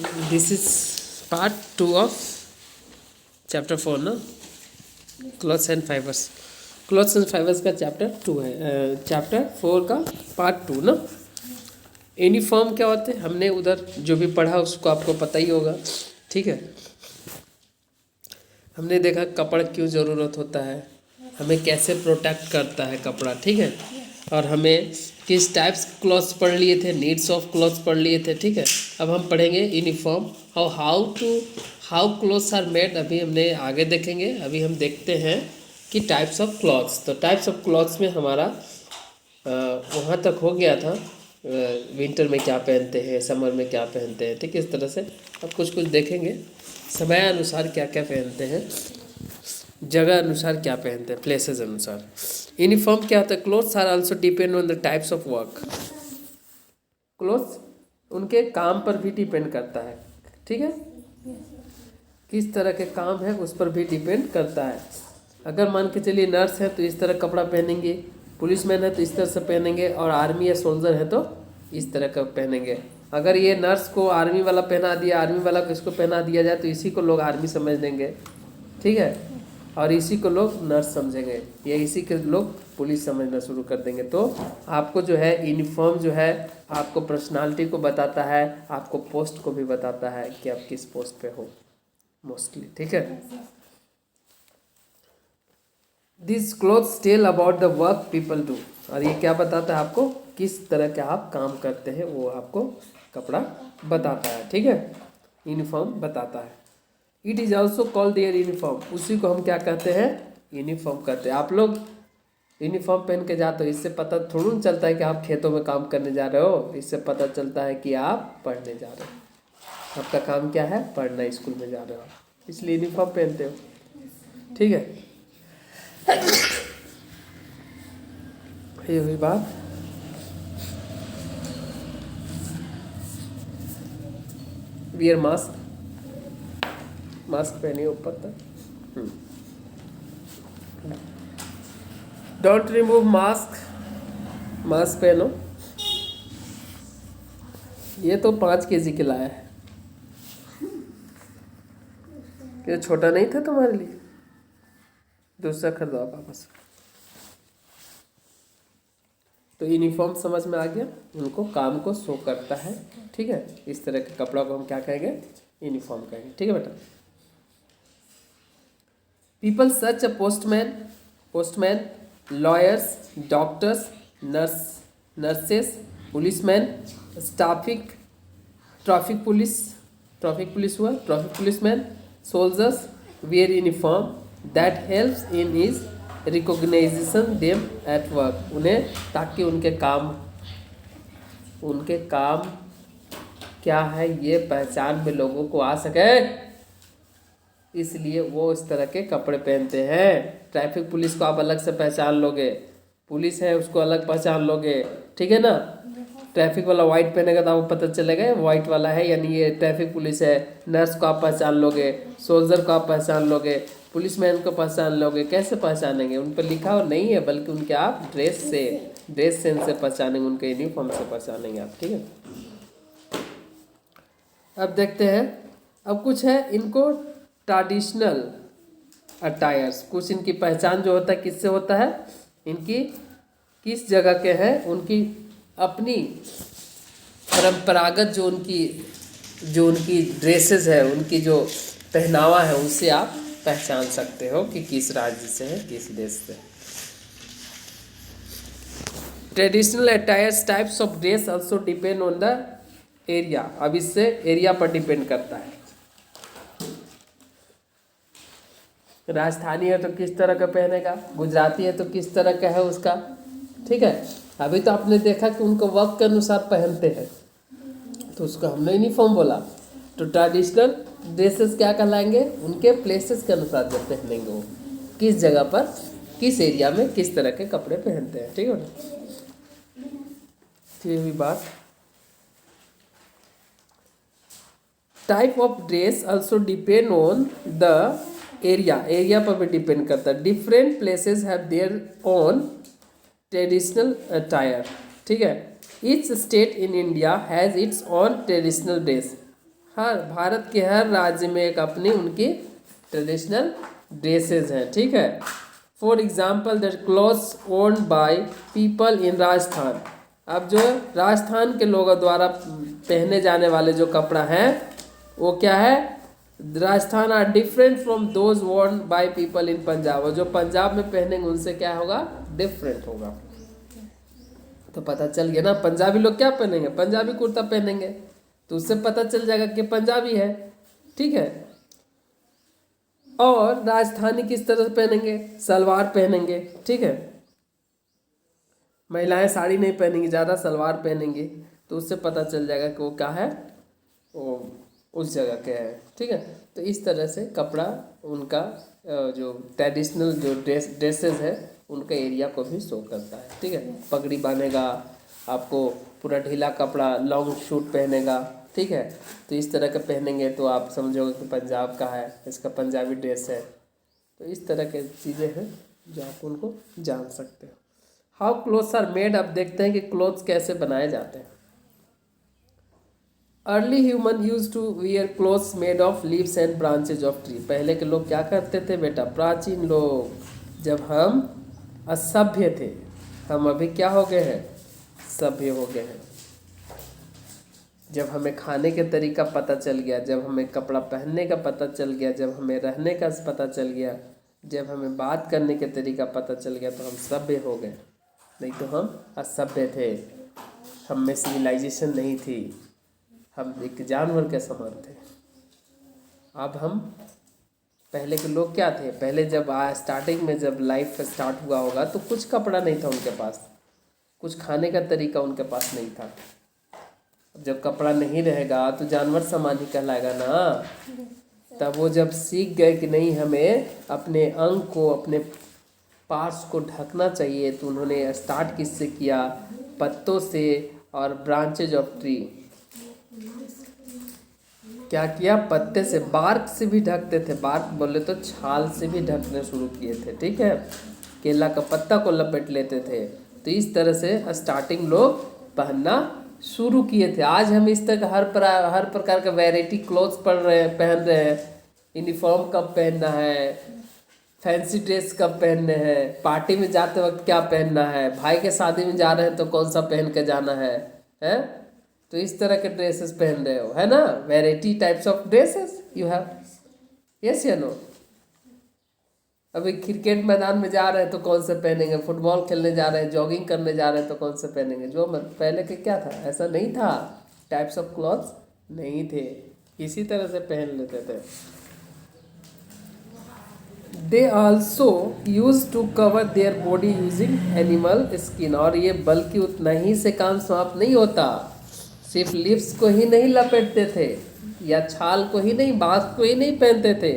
This is part 2 of chapter 4 ना, clothes and fibres. Clothes and fibres का chapter 2 है, chapter 4 का part 2 ना। यूनिफॉर्म क्या होते हैं, हमने उधर जो भी पढ़ा उसको आपको पता ही होगा, ठीक है। हमने देखा कपड़ा क्यों ज़रूरत होता है, हमें कैसे प्रोटेक्ट करता है कपड़ा, ठीक है। और हमें किस टाइप्स क्लॉथ्स पढ़ लिए थे, नीड्स ऑफ क्लॉथ्स पढ़ लिए थे, ठीक है। अब हम पढ़ेंगे uniform, how clothes are made. अभी हमने आगे देखेंगे, अभी हम देखते हैं कि टाइप्स ऑफ क्लॉथ्स। तो टाइप्स ऑफ क्लॉथ्स में हमारा वहाँ तक हो गया था, विंटर में क्या पहनते हैं, समर में क्या पहनते हैं, ठीक है। इस तरह से अब कुछ देखेंगे, समय अनुसार क्या क्या पहनते हैं, जगह अनुसार क्या पहनते हैं, प्लेसेस अनुसार। यूनिफॉर्म क्या होता है, clothes are also depend on the types of work. Clothes उनके काम पर भी डिपेंड करता है, ठीक है। किस तरह के काम है उस पर भी डिपेंड करता है। अगर मान के चलिए नर्स है तो इस तरह कपड़ा पहनेंगे, पुलिसमैन है तो इस तरह से पहनेंगे, और आर्मी या सोल्जर है तो इस तरह का पहनेंगे। अगर ये नर्स को आर्मी वाला पहना दिया, आर्मी वाला को इसको पहना दिया जाए तो इसी को लोग आर्मी समझ देंगे, ठीक है, और इसी को लोग नर्स समझेंगे, या इसी के लोग पुलिस समझना शुरू कर देंगे। तो आपको जो है यूनिफॉर्म जो है आपको पर्सनालिटी को बताता है, आपको पोस्ट को भी बताता है कि आप किस पोस्ट पे हो मोस्टली, ठीक है। This clothes tell about the work people do. और ये क्या बताता है आपको, किस तरह के आप काम करते हैं, वो आपको कपड़ा बताता है, ठीक है। यूनिफॉर्म बताता है। It is also called their uniform. उसी को हम क्या कहते हैं, यूनिफॉर्म कहते हैं। आप लोग यूनिफॉर्म पहन के जाते हो, इससे पता थोड़ा ना चलता है कि आप खेतों में काम करने जा रहे हो, इससे पता चलता है कि आप पढ़ने जा रहे हो। आपका काम क्या है, पढ़ना, स्कूल में जा रहे हो, इसलिए यूनिफॉर्म पहनते हो, ठीक है। ये हुई बात। वियर मास्क, मास्क पहनिए ऊपर तक। डोंट रिमूव मास्क, मास्क पहनो। ये तो 5 kg के लाया है, ये छोटा नहीं था तुम्हारे लिए, दूसरा खरीदवा पापा से। तो यूनिफॉर्म समझ में आ गया, उनको काम को शो करता है, ठीक है। इस तरह के कपड़ा को हम क्या कहेंगे, यूनिफॉर्म कहेंगे, ठीक है बेटा। People such a postman, lawyers, doctors, nurses, policeman, traffic policeman, soldiers wear uniform that helps in is recognisation them at work. उन्हें, ताकि उनके काम क्या है ये पहचान में लोगों को आ सके, इसलिए वो इस तरह के कपड़े पहनते हैं। ट्रैफिक पुलिस को आप अलग से पहचान लोगे, पुलिस है उसको अलग पहचान लोगे, ठीक है ना। ट्रैफिक वाला वाइट पहनेगा तो आपको पता चलेगा वाइट वाला है, यानी ये ट्रैफिक पुलिस है। नर्स को आप पहचान लोगे, सोल्जर को आप पहचान लोगे, पुलिसमैन को पहचान लोगे। कैसे पहचानेंगे, उन पर लिखा हो नहीं है, बल्कि उनके आप ड्रेस सेंस से पहचानेंगे, उनके यूनिफॉर्म से पहचानेंगे आप, ठीक है। अब देखते हैं, अब कुछ है इनको ट्रेडिशनल अटायर्स। कुछ इनकी पहचान जो होता है किससे होता है, इनकी किस जगह के हैं, उनकी अपनी परंपरागत जो उनकी ड्रेसेस है, उनकी जो पहनावा है, उससे आप पहचान सकते हो कि किस राज्य से है, किस देश से। Traditional attires types of dress also depend on the area. अब इससे एरिया पर डिपेंड करता है। राजस्थानी है तो किस तरह का पहनेगा, गुजराती है तो किस तरह का है उसका, ठीक है। अभी तो आपने देखा कि उनको वक्त के अनुसार पहनते हैं, तो उसको हमने यूनिफॉर्म बोला। तो ट्रेडिशनल ड्रेसेस क्या कहलाएंगे, उनके प्लेसेस के अनुसार जब पहनेंगे वो किस जगह पर, किस एरिया में किस तरह के कपड़े पहनते हैं, ठीक है ना। ये हुई बात। Type of dress also depend on the area पर भी डिपेंड करता है। Different places have their own traditional attire, ठीक है। Each state in India has its own traditional dress. हर भारत के हर राज्य में एक अपनी उनकी ट्रेडिशनल ड्रेसेस हैं, ठीक है। For example the clothes owned by people इन राजस्थान। अब जो राजस्थान के लोगों द्वारा पहने जाने वाले जो कपड़ा है वो क्या है, Rajasthan are different from those worn by people in Punjab. और जो पंजाब में पहनेंगे उनसे क्या होगा, डिफरेंट होगा। तो पता चल गया ना, पंजाबी लोग क्या पहनेंगे, पंजाबी कुर्ता पहनेंगे, तो उससे पता चल जाएगा कि पंजाबी है, ठीक है। और राजस्थानी किस तरह से पहनेंगे, सलवार पहनेंगे, ठीक है। महिलाएं साड़ी नहीं पहनेंगी, ज़्यादा सलवार पहनेंगी, तो उससे पता चल जाएगा कि वो क्या है, वो उस जगह के है, ठीक है। तो इस तरह से कपड़ा उनका जो ट्रेडिशनल जो ड्रेसेस है उनका एरिया को भी शो करता है, ठीक है। पगड़ी बांधेगा, आपको पूरा ढीला कपड़ा लॉन्ग सूट पहनेगा, ठीक है। तो इस तरह का पहनेंगे तो आप समझोगे कि पंजाब का है, इसका पंजाबी ड्रेस है। तो इस तरह के चीज़ें हैं जो आप उनको जान सकते हो। हाउ क्लोथ्स आर मेड, अब देखते हैं कि क्लोथ्स कैसे बनाए जाते हैं। Early human use to wear clothes made of leaves and branches of tree. पहले के लोग क्या करते थे बेटा, प्राचीन लोग, जब हम असभ्य थे, हम अभी क्या हो गए हैं, सभ्य हो गए हैं। जब हमें खाने के तरीका पता चल गया, जब हमें कपड़ा पहनने का पता चल गया, जब हमें रहने का पता चल गया, जब हमें बात करने के तरीका पता चल गया, तो हम सभ्य हो गए। नहीं तो हम असभ्य थे, हम में सिविलाइजेशन नहीं थी, हम एक जानवर के समान थे। अब हम, पहले के लोग क्या थे, पहले जब स्टार्टिंग में जब लाइफ स्टार्ट हुआ होगा तो कुछ कपड़ा नहीं था उनके पास, कुछ खाने का तरीका उनके पास नहीं था। जब कपड़ा नहीं रहेगा तो जानवर समान ही कहलाएगा ना। तब वो जब सीख गए कि नहीं, हमें अपने अंग को, अपने पार्ट्स को ढकना चाहिए, तो उन्होंने स्टार्ट किससे किया, पत्तों से और ब्रांचेज ऑफ ट्री। क्या किया, पत्ते से, बार्क से भी ढकते थे, बार्क बोले तो छाल से भी ढकने शुरू किए थे, ठीक है। केला का पत्ता को लपेट लेते थे। तो इस तरह से स्टार्टिंग लोग पहनना शुरू किए थे। आज हम इस तरह हर प्रकार का वैरायटी क्लोथ्स पहन रहे हैं। यूनिफॉर्म कब पहनना है, फैंसी ड्रेस कब पहनने हैं, पार्टी में जाते वक्त क्या पहनना है, भाई के शादी में जा रहे हैं तो कौन सा पहन के जाना है, हैं? तो इस तरह के ड्रेसेस पहन रहे हो, है ना। Variety types of dresses you have, yes या नो। अभी क्रिकेट मैदान में जा रहे हैं तो कौन से पहनेंगे, फुटबॉल खेलने जा रहे हैं, जॉगिंग करने जा रहे हैं तो कौन से पहनेंगे। जो पहले के क्या था, ऐसा नहीं था, टाइप्स ऑफ क्लॉथ्स नहीं थे, इसी तरह से पहन लेते थे। They also use to cover their body using animal skin. और ये बल्कि उतना ही से काम समाप्त नहीं होता, सिर्फ लिप्स को ही नहीं लपेटते थे, या छाल को ही नहीं, बांस को ही नहीं पहनते थे,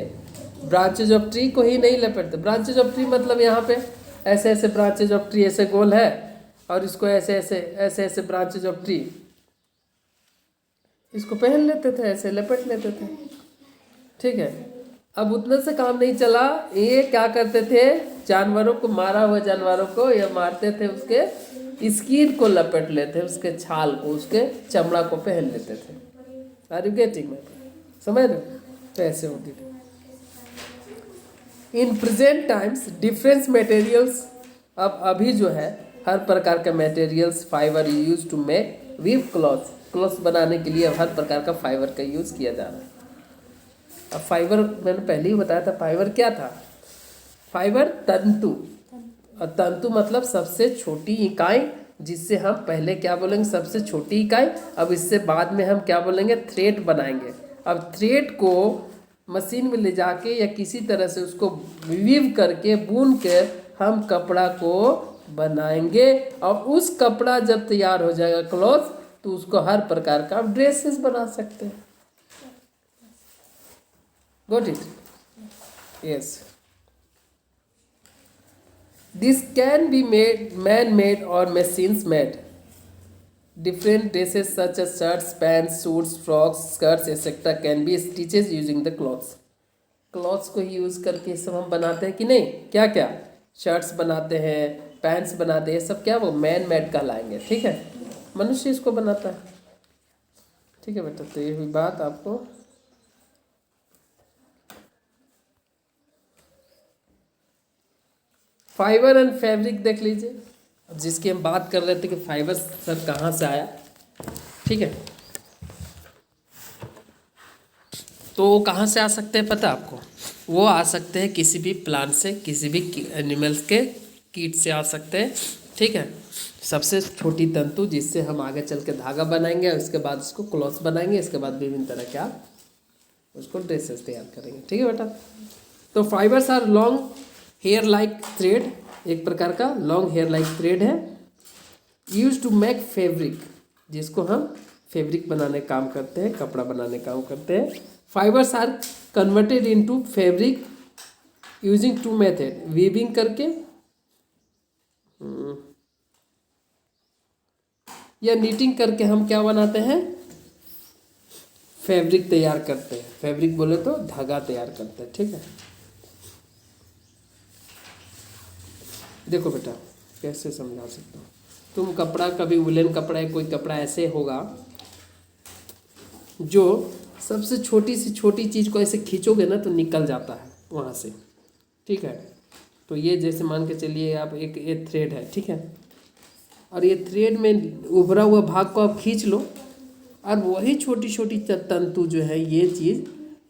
ब्रांचेज ऑफ ट्री को ही नहीं लपेटते। ब्रांचेज ऑफ ट्री मतलब यहाँ पे ऐसे ऐसे ब्रांचेज ऑफ ट्री, ऐसे गोल है, और इसको ऐसे ऐसे ऐसे ऐसे ब्रांचेज ऑफ ट्री, इसको पहन लेते थे, ऐसे लपेट लेते थे, ठीक है। अब उतना से काम नहीं चला, ये क्या करते थे, जानवरों को, मारा हुआ जानवरों को या मारते थे, उसके स्किन को लपेट लेते, उसके छाल को, उसके चमड़ा को पहन लेते थे। Are you getting my point, समझ रहे हो, तो ऐसे होती थी। In present times difference materials, अब अभी जो है हर प्रकार के materials, fibre use to make weave clothes, clothes बनाने के लिए हर प्रकार का फाइबर का यूज किया जा रहा है। अब फाइबर मैंने पहले ही बताया था, फाइबर क्या था, फाइबर तंतु, और तंतु मतलब सबसे छोटी इकाई, जिससे हम पहले क्या बोलेंगे, सबसे छोटी इकाई। अब इससे बाद में हम क्या बोलेंगे, थ्रेड बनाएंगे। अब थ्रेड को मशीन में ले जाके या किसी तरह से उसको वीव करके, बुन के हम कपड़ा को बनाएंगे, और उस कपड़ा जब तैयार हो जाएगा क्लॉथ, तो उसको हर प्रकार का आप ड्रेसेस बना सकते हैं। Got it? Yes. This can be made, man-made or machines-made. Different dresses such as shirts, pants, suits, frocks, skirts, etc. can be stitches using the cloths. Clothes को ही यूज़ करके सब हम बनाते हैं कि नहीं, क्या क्या, शर्ट्स बनाते हैं, पैंट्स बनाते हैं, सब क्या वो मैन मेड कहलाएंगे, ठीक है। मनुष्य इसको बनाता है, ठीक है बेटा, तो ये हुई बात आपको। फाइबर एंड फैब्रिक देख लीजिए, अब जिसकी हम बात कर रहे थे कि फाइबर सर कहाँ से आया, ठीक है। तो वो कहाँ से आ सकते हैं पता है आपको? वो आ सकते हैं किसी भी प्लांट से, किसी भी एनिमल्स के कीट से आ सकते हैं, ठीक है। सबसे छोटी तंतु जिससे हम आगे चल के धागा बनाएंगे, उसके बाद उसको क्लॉथ बनाएंगे, इसके बाद विभिन्न तरह के आप उसको ड्रेसेस तैयार करेंगे, ठीक है बेटा। तो fibres are long hair like thread, एक प्रकार का लॉन्ग हेयर लाइक थ्रेड है, यूज टू मेक फैब्रिक, जिसको हम फैब्रिक बनाने काम करते हैं, कपड़ा बनाने काम करते हैं। Fibres are converted into fabric using two method, weaving करके या नीटिंग करके हम क्या बनाते हैं, फैब्रिक तैयार करते हैं। फैब्रिक बोले तो धागा तैयार करते हैं, ठीक है। देखो बेटा कैसे समझा सकता हूँ, तुम कपड़ा, कभी वुलन कपड़ा है, कोई कपड़ा ऐसे होगा जो सबसे छोटी सी छोटी चीज़ को ऐसे खींचोगे ना तो निकल जाता है वहाँ से, ठीक है। तो ये जैसे मान के चलिए आप एक ये थ्रेड है, ठीक है, और ये थ्रेड में उभरा हुआ भाग को आप खींच लो, और वही छोटी छोटी तंतु जो है, ये चीज़,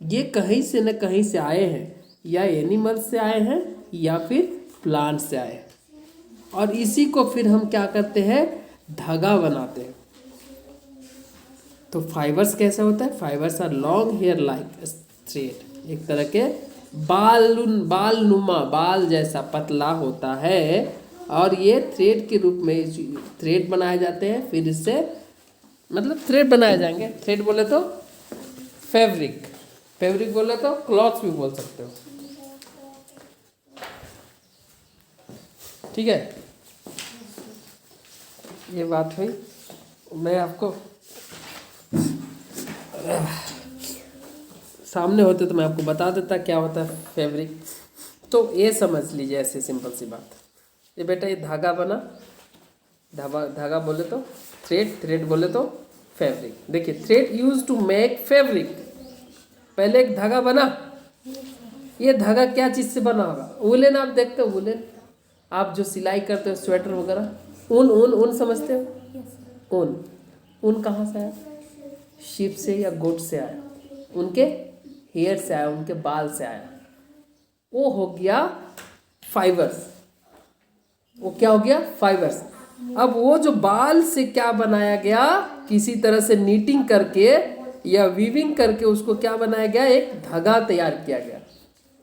ये कहीं से न कहीं से आए हैं, या एनिमल से आए हैं या फिर प्लांट से आए हैं, और इसी को फिर हम क्या करते हैं, धागा बनाते हैं। तो फाइबर्स कैसा होता है, fibres are long hair like thread, एक तरह के बाल नुमा, बाल जैसा पतला होता है, और ये थ्रेड के रूप में थ्रेड बनाए जाते हैं। फिर इससे मतलब थ्रेड बनाए जाएंगे, थ्रेड बोले तो फैब्रिक, फैब्रिक बोले तो क्लॉथ भी बोल सकते हो, ठीक है। ये बात हुई। मैं आपको सामने होते तो मैं आपको बता देता क्या होता है फैब्रिक। तो ये समझ लीजिए ऐसे सिंपल सी बात। ये बेटा ये धागा बना, धागा बोले तो थ्रेड, थ्रेड बोले तो फैब्रिक। देखिए thread use to make fabric, पहले एक धागा बना। ये धागा क्या चीज़ से बना होगा, वुलन, आप देखते हो वुलन, आप जो सिलाई करते हो स्वेटर वगैरह, ऊन ऊन ऊन समझते हो, ऊन, ऊन कहाँ से आया, शीप से या गोट से आया, उनके हेयर से आया, उनके बाल से आया, वो हो गया फाइबर्स। वो क्या हो गया, फाइबर्स। अब वो जो बाल से क्या बनाया गया, किसी तरह से नीटिंग करके या वीविंग करके उसको क्या बनाया गया, एक धागा तैयार किया गया,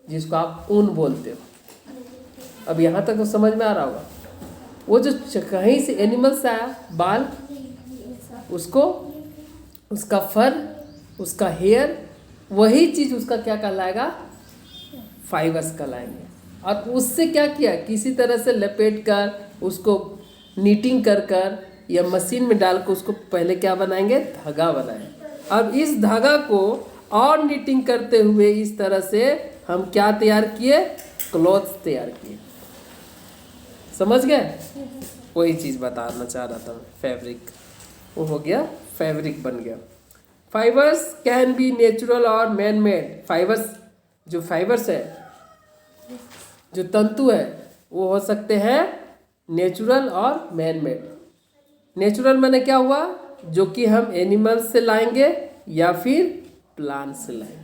जिसको आप ऊन बोलते हो। अब यहाँ तक तो समझ में आ रहा होगा। वो जो कहीं से एनिमल से आया बाल, उसको उसका फर, उसका हेयर, वही चीज़ उसका क्या कहलाएगा, फाइबर्स कहलाएंगे। और उससे क्या किया, किसी तरह से लपेट कर उसको नीटिंग कर कर या मशीन में डाल कर उसको पहले क्या बनाएंगे, धागा बनाएंगे। अब इस धागा को और नीटिंग करते हुए इस तरह से हम क्या तैयार किए, क्लॉथ तैयार किए। समझ गए? वही चीज़ बताना चाह रहा था मैं, फैब्रिक। वो हो गया, फैब्रिक बन गया। फाइबर्स कैन बी नेचुरल और मैन मेड। फाइबर्स, जो फाइबर्स है, जो तंतु है, वो हो सकते हैं नेचुरल और मैन मेड। नेचुरल माने क्या हुआ, जो कि हम एनिमल्स से लाएंगे या फिर प्लांट से लाएंगे।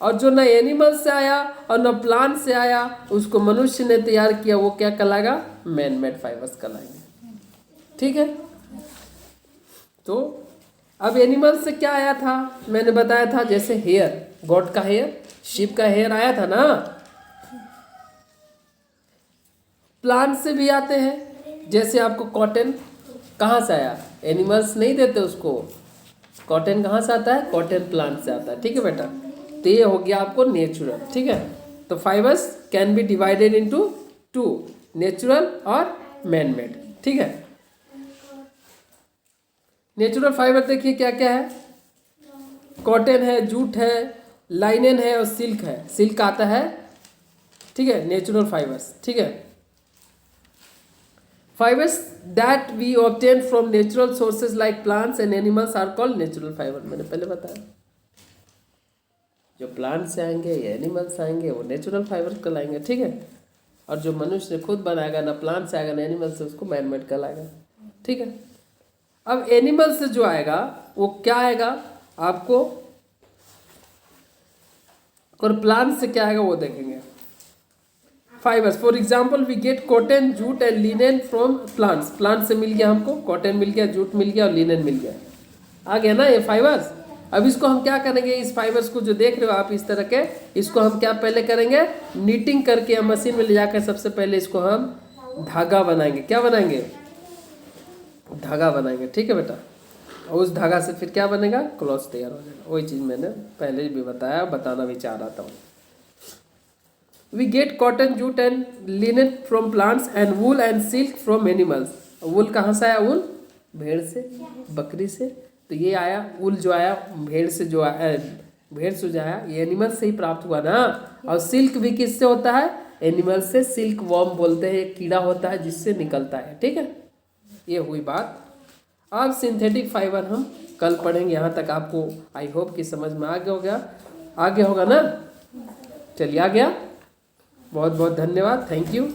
और जो न एनिमल से आया और न प्लांट से आया, उसको मनुष्य ने तैयार किया, वो क्या कहलाएगा, मैन मेड फाइबर्स कहलाएंगे। ठीक है। तो अब एनिमल से क्या आया था, मैंने बताया था, जैसे हेयर, गॉड का हेयर, शिप का हेयर आया था ना। प्लांट से भी आते हैं, जैसे आपको कॉटन कहाँ से आया, एनिमल्स नहीं देते उसको, कॉटन कहाँ से आता है, कॉटन प्लांट से आता है। ठीक है बेटा, तो ये हो गया आपको नेचुरल। ठीक है, तो fibres can be divided into two, natural और मैन मेड। ठीक है, नेचुरल फाइबर देखिए क्या क्या है, कॉटन है, जूट है, लाइनेन है और सिल्क है। सिल्क आता है, ठीक है, नेचुरल फाइबर्स। ठीक है, Fibers that we obtain from natural sources like plants and animals are called natural fiber. मैंने पहले बताया, जो प्लांट से आएंगे या एनिमल से आएंगे वो नेचुरल फाइबर कहलाएंगे, ठीक है। और जो मनुष्य खुद बनाएगा, ना प्लांट से आएगा ना एनिमल से, उसको मैन मेड कहलाएगा, ठीक है। अब एनिमल से जो आएगा वो क्या आएगा आपको, और प्लांट से क्या आएगा वो देखेंगे। Fibres, for example we get cotton, jute and linen from plants. Plant से मिल गया हमको, कॉटन मिल गया, जूट मिल गया और लिनेन मिल गया, आ गया ना ये फाइबर्स। अब इसको हम क्या करेंगे, इस फाइबर्स को जो देख रहे हो आप इस तरह के, इसको हम क्या पहले करेंगे, नीटिंग करके हम मशीन में ले जाकर सबसे पहले इसको हम धागा बनाएंगे। क्या बनाएंगे, धागा बनाएंगे, ठीक है बेटा। और उस धागा से फिर क्या बनेगा, क्लॉथ तैयार हो जाएगा। वही चीज़ मैंने पहले भी बताया, बताना भी चाह रहा था। We get cotton, jute and linen from plants and wool and silk from animals. Wool कहाँ से आया, वूल भेड़ से, बकरी से। तो ये आया वूल जो आया भेड़ से, जो आया भेड़ से जो आया ये एनिमल से ही प्राप्त हुआ ना। और सिल्क भी किससे होता है, एनिमल से। सिल्क वॉर्म बोलते हैं, एक कीड़ा होता है जिससे निकलता है, ठीक है। ये हुई बात। अब सिंथेटिक फाइबर हम कल पढ़ेंगे। यहाँ तक आपको आई होप कि समझ में आ गया होगा ना। चलिए आ गया, बहुत बहुत धन्यवाद, थैंक यू।